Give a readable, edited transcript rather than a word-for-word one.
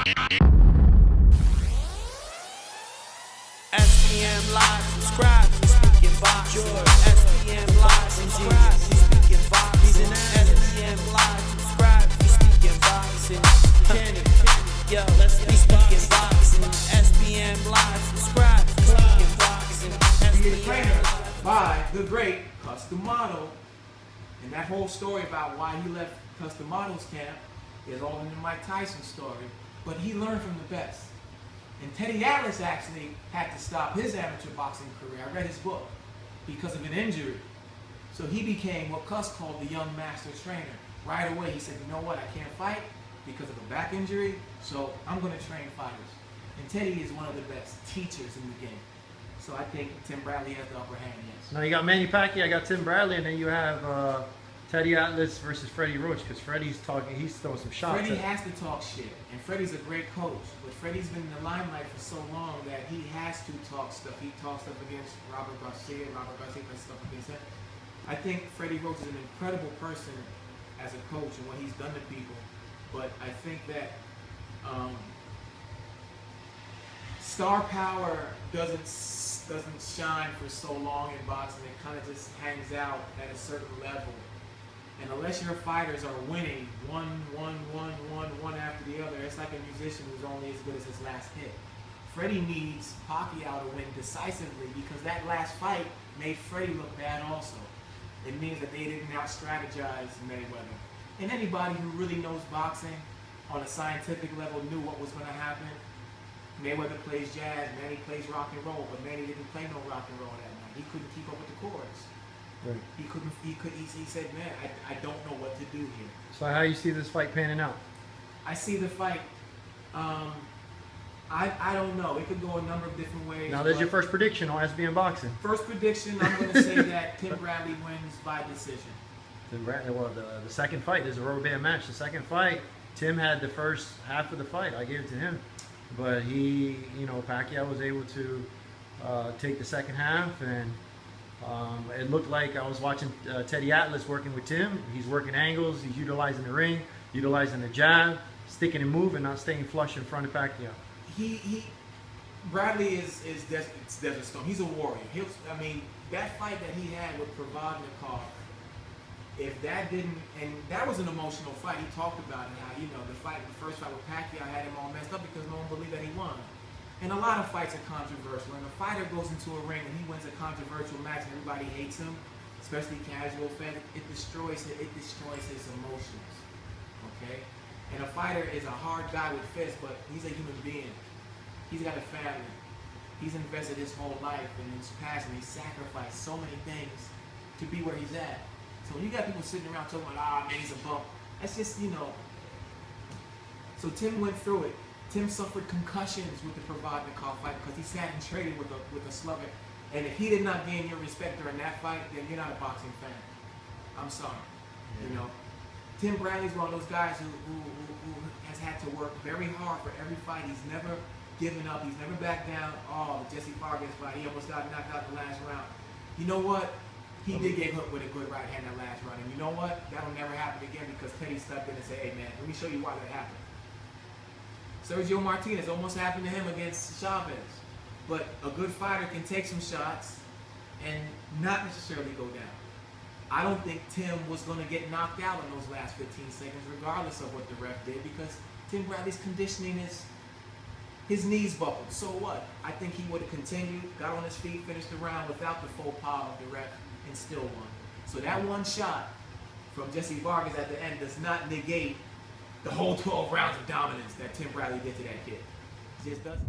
SBM Live, subscribe, we speaking boxing. SBM Live, subscribe, we speaking boxing. SBM Live, subscribe, we speaking boxing. Kenneth, yo, let's be speaking boxing. SBM Live, subscribe, we speaking boxing. Be a trainer by the great Custom Model. And that whole story about why he left Custom Models camp is all in the Mike Tyson story. But he learned from the best. And Teddy Atlas actually had to stop his amateur boxing career. I read his book because of an injury. So he became what Cus called the young master trainer. Right away he said, you know what, I can't fight because of a back injury, so I'm going to train fighters. And Teddy is one of the best teachers in the game. So I think Tim Bradley has the upper hand, yes. Now you got Manny Pacquiao, I got Tim Bradley, and then you have Teddy Atlas versus Freddie Roach, because Freddie's talking, he's throwing some shots. Freddie has to talk shit, and Freddie's a great coach, but Freddie's been in the limelight for so long that he has to talk stuff. He talks stuff against Robert Garcia does stuff against him. I think Freddie Roach is an incredible person as a coach and what he's done to people, but I think that star power doesn't shine for so long in boxing. It kind of just hangs out at a certain level. And unless your fighters are winning one after the other, it's like a musician who's only as good as his last hit. Freddie needs Pacquiao to win decisively because that last fight made Freddie look bad also. It means that they didn't out-strategize Mayweather. And anybody who really knows boxing on a scientific level knew what was going to happen. Mayweather plays jazz, Manny plays rock and roll, but Manny didn't play no rock and roll that night. He couldn't keep up with the chords. Right. He said, man, I don't know what to do here. So how you see this fight panning out? I see the fight, I don't know. It could go a number of different ways. Now there's your first prediction on SBM Boxing. First prediction, I'm going to say that Tim Bradley wins by decision. Tim Bradley, well, the second fight is a rubber band match. The second fight, Tim had the first half of the fight. I gave it to him. But he, Pacquiao was able to take the second half, and it looked like I was watching Teddy Atlas working with Tim. He's working angles, he's utilizing the ring, utilizing the jab, sticking and moving, not staying flush in front of Pacquiao. Bradley is Desert Storm. He's a warrior. That fight that he had with Provodnikov, if that didn't, and that was an emotional fight. He talked about it, how, the first fight with Pacquiao had him all messed up because no one believed that he won. And a lot of fights are controversial. When a fighter goes into a ring and he wins a controversial match and everybody hates him, especially casual fans, it destroys his emotions. Okay? And a fighter is a hard guy with fists, but he's a human being. He's got a family. He's invested his whole life in his past, and he's sacrificed so many things to be where he's at. So when you got people sitting around talking about, man, he's a bump, that's just, So Tim went through it. Tim suffered concussions with the Provodnikov fight because he sat and traded with a slugger. And if he did not gain your respect during that fight, then you're not a boxing fan. I'm sorry. Yeah. Tim Bradley's one of those guys who has had to work very hard for every fight. He's never given up. He's never backed down. Oh, the Jesse Vargas fight, he almost got knocked out the last round. You know what? He did get hooked with a good right hand that last round. And you know what? That'll never happen again because Teddy stepped in and said, hey, man, let me show you why that happened. Sergio Martinez almost happened to him against Chavez. But a good fighter can take some shots and not necessarily go down. I don't think Tim was going to get knocked out in those last 15 seconds, regardless of what the ref did, because Tim Bradley's conditioning his knees buckled. So what? I think he would have continued, got on his feet, finished the round without the faux pas of the ref, and still won. So that one shot from Jesse Vargas at the end does not negate the whole 12 rounds of dominance that Tim Bradley did to that kid. It just doesn't.